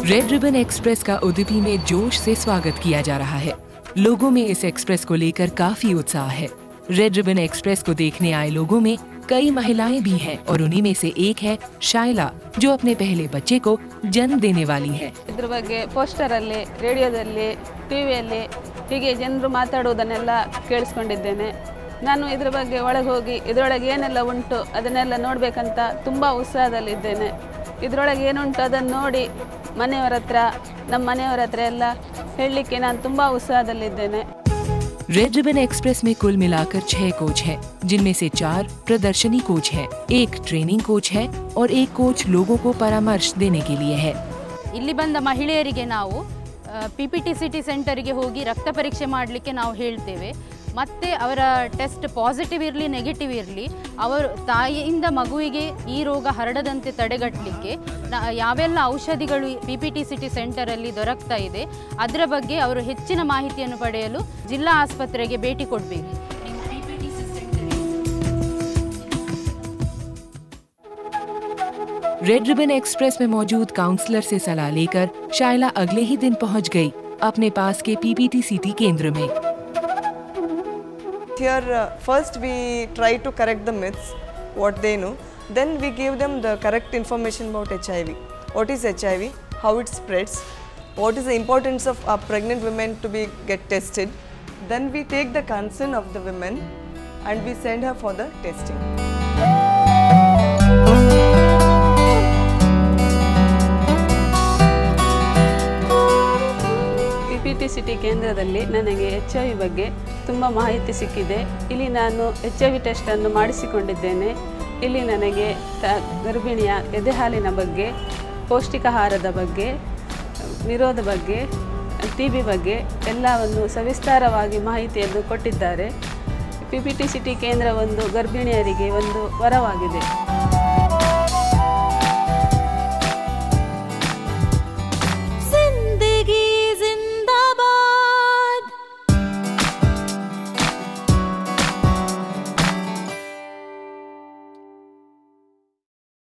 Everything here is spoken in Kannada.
रेड रिबन एक्सप्रेस का उदुपी में जोश से स्वागत किया जा रहा है। लोगों में इस एक्सप्रेस को लेकर काफी उत्साह है। रेड रिबन एक्सप्रेस को देखने आए लोगों में कई महिलाएं भी हैं और उन्हीं में से एक है शाइला, जो अपने पहले बच्चे को जन्म देने वाली है। इधर ಬಗ್ಗೆ ಪೋಸ್ಟರ್ ಅಲ್ಲಿ ರೇಡಿಯೋದಲ್ಲಿ ಟಿವಿಯಲ್ಲಿ ಹೀಗೆ ಜನರು ಮಾತಾಡುವುದನ್ನೆಲ್ಲ ಕೇಳಿಸ್ಕೊಂಡಿದ್ದೇನೆ। ನಾನು ಇದರ ಬಗ್ಗೆ ಒಳಗೆ ಹೋಗಿ ಇದರೊಳಗೆ ಏನೆಲ್ಲ ಉಂಟು ಅದನ್ನೆಲ್ಲ ನೋಡಬೇಕಂತ ತುಂಬಾ ಉತ್ಸಾಹದಲ್ಲಿದ್ದೇನೆ। ಇದರೊಳಗೆ ಏನುಂಟು ಅದನ್ನು ನೋಡಿ ಮನೆಯವರತ್ರ ನಮ್ಮ ಮನೆಯವರತ್ರ ಎಲ್ಲ ಹೇಳಲಿಕ್ಕೆ ನಾನು ತುಂಬಾ ಉತ್ಸಾಹದಲ್ಲಿದ್ದೇನೆ। रेड रिबन एक्सप्रेस में कुल मिलाकर 6 कोच हैं, जिनमें से 4 प्रदर्शनी कोच हैं, 1 ट्रेनिंग कोच है और 1 कोच लोगों को परामर्श देने के लिए है। ಇಲ್ಲಿ ಬಂದ ಮಹಿಳೆಯರಿಗೆ ನಾವು ಪಿಪಿಟಿ ಸಿಟಿ ಸೆಂಟರ್ಗೆ ಹೋಗಿ ರಕ್ತ ಪರೀಕ್ಷೆ ಮಾಡಲಿಕ್ಕೆ ನಾವು ಹೇಳ್ತೇವೆ। ಮತ್ತೆ ಅವರ ಟೆಸ್ಟ್ ಪಾಸಿಟಿವ್ ಇರಲಿ ನೆಗೆಟಿವ್ ಇರಲಿ, ಅವರು ತಾಯಿಯಿಂದ ಮಗುವಿಗೆ ಈ ರೋಗ ಹರಡದಂತೆ ತಡೆಗಟ್ಟಲಿಕ್ಕೆ ಯಾವೆಲ್ಲ ಔಷಧಿಗಳು ಪಿಪಿಟಿ ಸಿಟಿ ಸೆಂಟರಲ್ಲಿ ದೊರಕ್ತಾ ಇದೆ ಅದರ ಬಗ್ಗೆ ಅವರು ಹೆಚ್ಚಿನ ಮಾಹಿತಿಯನ್ನು ಪಡೆಯಲು ಜಿಲ್ಲಾ ಆಸ್ಪತ್ರೆಗೆ ಭೇಟಿ ಕೊಡಬೇಕು। रेड रिबन एक्सप्रेस में मौजूद काउंसलर से सलाह लेकर शाइला अगले ही दिन पहुंच गई अपने पास के पीपीटी सिटी केंद्र में। Here first we try to correct the myths what they know, then we give them the correct information about HIV. What is HIV, how it spreads, what is the importance of pregnant women to get tested. Then we take the consent of the women and we send her for the testing. PPT city ಕೇಂದ್ರದಲ್ಲಿ ನನಗೆ HIV ಬಗ್ಗೆ ತುಂಬ ಮಾಹಿತಿ ಸಿಕ್ಕಿದೆ। ಇಲ್ಲಿ ನಾನು HIV ಟೆಸ್ಟ್ ಅನ್ನು ಮಾಡಿಸಿಕೊಂಡಿದ್ದೇನೆ। ಇಲ್ಲಿ ನನಗೆ ಗರ್ಭಿಣಿಯ ಎದೆಹಾಲಿನ ಬಗ್ಗೆ, ಪೌಷ್ಟಿಕಾಹಾರದ ಬಗ್ಗೆ, ನಿರೋಧ ಬಗ್ಗೆ, TB ಬಗ್ಗೆ ಎಲ್ಲವನ್ನು ಸವಿಸ್ತಾರವಾಗಿ ಮಾಹಿತಿಯನ್ನು ಕೊಟ್ಟಿದ್ದಾರೆ। ಪಿಪಿಟಿ ಸಿಟಿ ಕೇಂದ್ರ ಒಂದು ಗರ್ಭಿಣಿಯರಿಗೆ ಒಂದು ವರವಾಗಿದೆ।